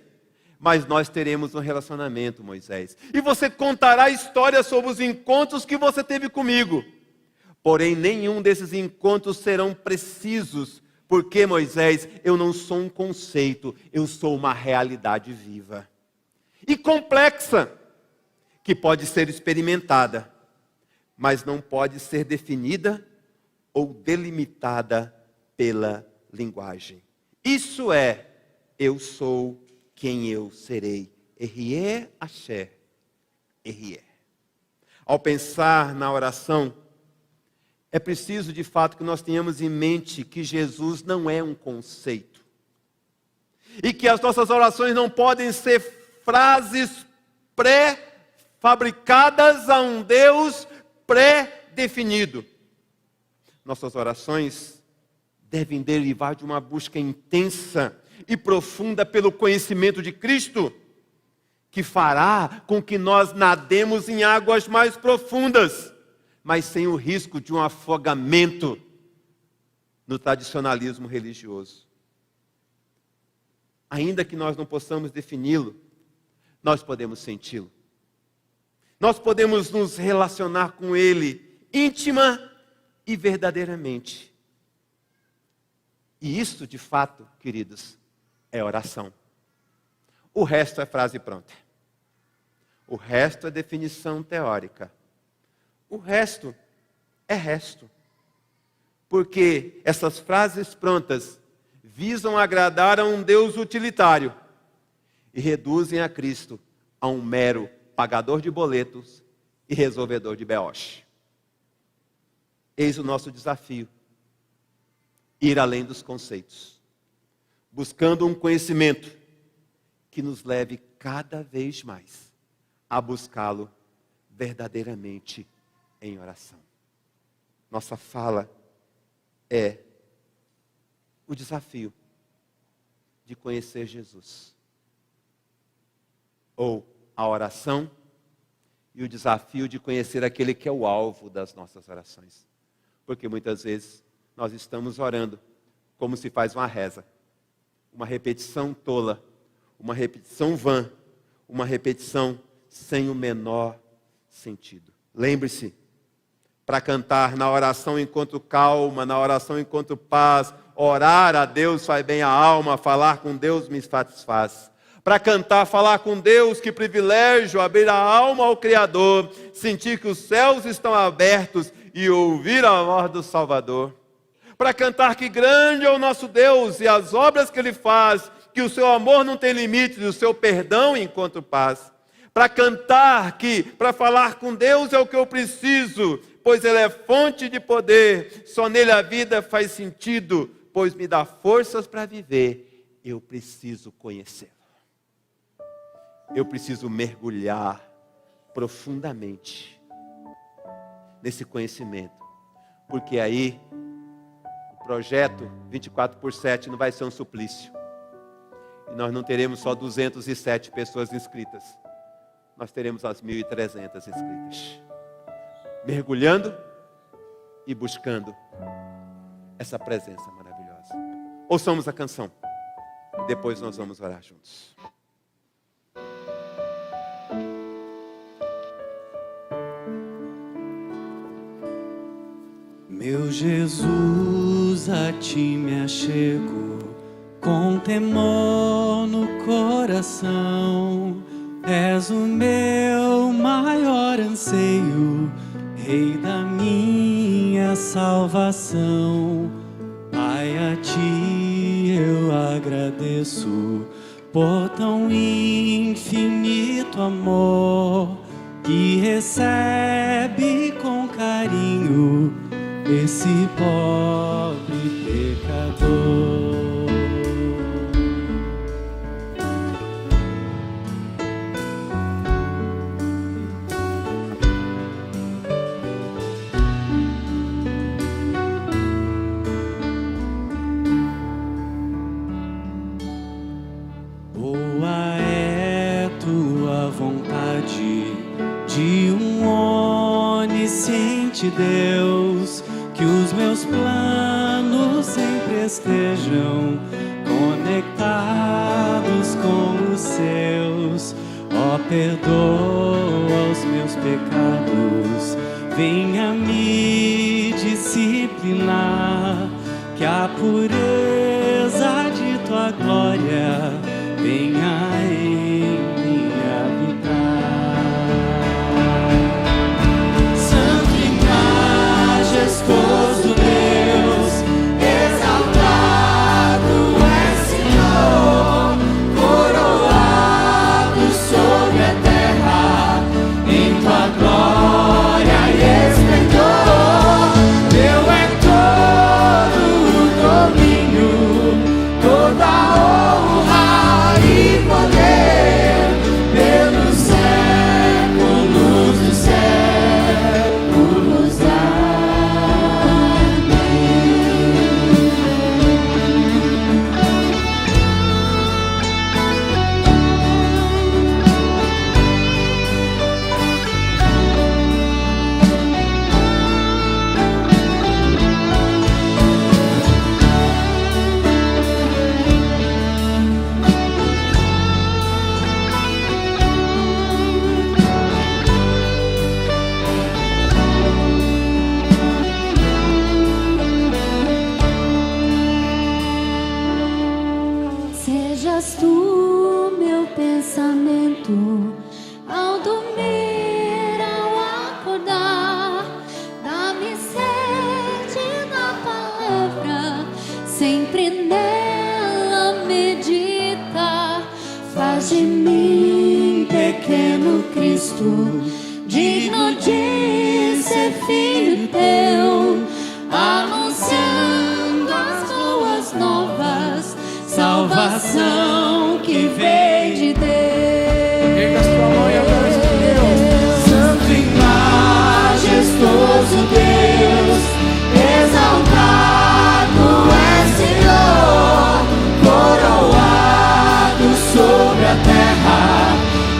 Speaker 1: mas nós teremos um relacionamento, Moisés. E você contará histórias sobre os encontros que você teve comigo. Porém, nenhum desses encontros serão precisos, porque, Moisés, eu não sou um conceito, eu sou uma realidade viva e complexa, que pode ser experimentada, mas não pode ser definida ou delimitada pela linguagem. Isso é, eu sou quem eu serei. Ehyeh, Asher, Ehyeh. Ao pensar na oração, é preciso de fato que nós tenhamos em mente que Jesus não é um conceito. E que as nossas orações não podem ser frases pré-fabricadas a um Deus pré-definido. Nossas orações devem derivar de uma busca intensa e profunda pelo conhecimento de Cristo, que fará com que nós nademos em águas mais profundas, mas sem o risco de um afogamento no tradicionalismo religioso. Ainda que nós não possamos defini-lo, nós podemos senti-lo. Nós podemos nos relacionar com Ele íntima e verdadeiramente. E isso, de fato, queridos, é oração. O resto é frase pronta. O resto é definição teórica. O resto é resto. Porque essas frases prontas visam agradar a um Deus utilitário e reduzem a Cristo a um mero pagador de boletos e resolvedor de B.O.s. Eis o nosso desafio: ir além dos conceitos, buscando um conhecimento que nos leve cada vez mais a buscá-lo verdadeiramente em oração. Nossa fala é o desafio de conhecer Jesus, ou a oração e o desafio de conhecer aquele que é o alvo das nossas orações. Porque muitas vezes nós estamos orando como se faz uma reza, uma repetição tola, uma repetição vã, uma repetição sem o menor sentido. Lembre-se, para cantar na oração enquanto calma, na oração enquanto paz, orar a Deus faz bem a alma, falar com Deus me satisfaz. Para cantar, falar com Deus, que privilégio, abrir a alma ao Criador, sentir que os céus estão abertos e ouvir a voz do Salvador. para cantar que grande é o nosso Deus e as obras que Ele faz, que o seu amor não tem limites e o seu perdão encontra paz. Para cantar que, para falar com Deus é o que eu preciso, pois Ele é fonte de poder, só nele a vida faz sentido, pois me dá forças para viver, eu preciso conhecê-lo. Eu preciso mergulhar profundamente nesse conhecimento, porque aí o projeto 24/7 não vai ser um suplício, e nós não teremos só 207 pessoas inscritas, nós teremos as 1.300 inscritas, mergulhando e buscando essa presença maravilhosa. Ouçamos a canção e depois nós vamos orar juntos.
Speaker 2: Meu Jesus, a ti me achego, com temor no coração. És o meu maior anseio, Rei da minha salvação. Pai, a ti eu agradeço, por tão infinito amor, que recebe com carinho esse pobre pecador. Boa é tua vontade de um onisciente Deus, que os meus planos sempre estejam conectados com os seus. Ó, perdoa os meus pecados, venha me disciplinar, que a pureza de tua glória venha em mim habitar. Santo e majestoso Deus, exaltado é Senhor, coroado sobre a terra, em tua glória e esplendor. Teu é todo o domínio, toda a honra e poder, pelos séculos dos séculos.
Speaker 3: Sejas tu meu pensamento, ao dormir, ao acordar. Dá-me sede da palavra, sempre nela meditar. Faz de mim, pequeno Cristo, digno de ser filho teu, anunciando as boas novas, salvação que vem de Deus.
Speaker 2: Erga sua mão e adore Deus.
Speaker 3: Santo e majestoso Deus, exaltado é Senhor, coroado sobre a terra,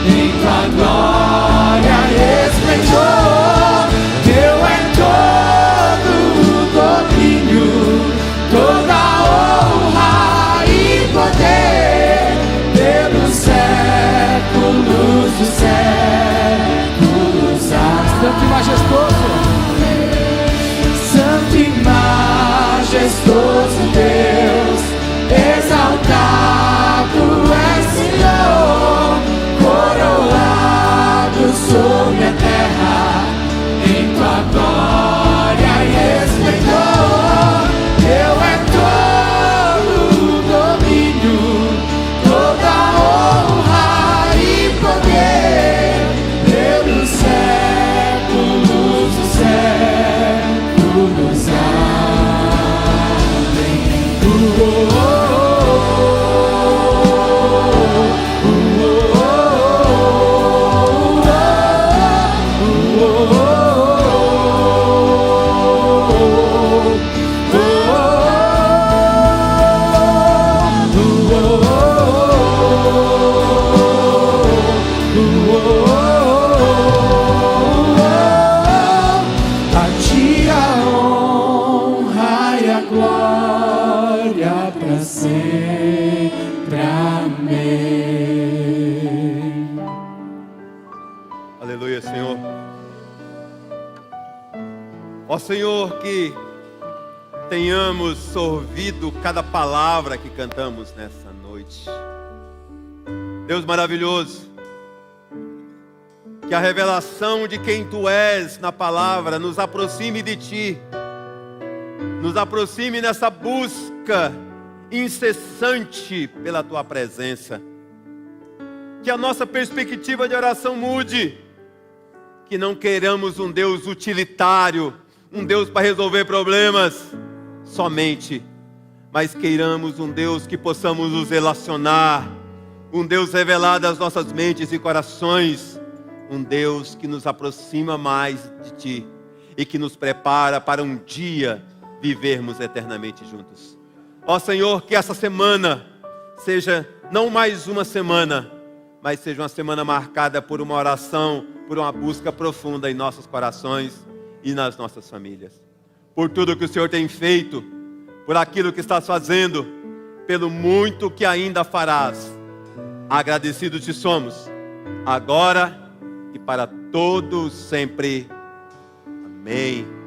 Speaker 3: em tua glória e esplendor. Teu é todo o domínio, toda a honra e poder, pelos
Speaker 1: Ó Senhor, que tenhamos ouvido cada palavra que cantamos nessa noite. Deus maravilhoso, que a revelação de quem Tu és na palavra nos aproxime de Ti, nos aproxime nessa busca incessante pela Tua presença. Que a nossa perspectiva de oração mude, que não queiramos um Deus utilitário, um Deus para resolver problemas somente, mas queiramos um Deus que possamos nos relacionar, um Deus revelado às nossas mentes e corações, um Deus que nos aproxima mais de Ti e que nos prepara para um dia vivermos eternamente juntos. Ó Senhor, que essa semana seja não mais uma semana, mas seja uma semana marcada por uma oração, por uma busca profunda em nossos corações e nas nossas famílias. Por tudo que o Senhor tem feito, por aquilo que estás fazendo, pelo muito que ainda farás. Agradecidos te somos, agora e para todos sempre. Amém.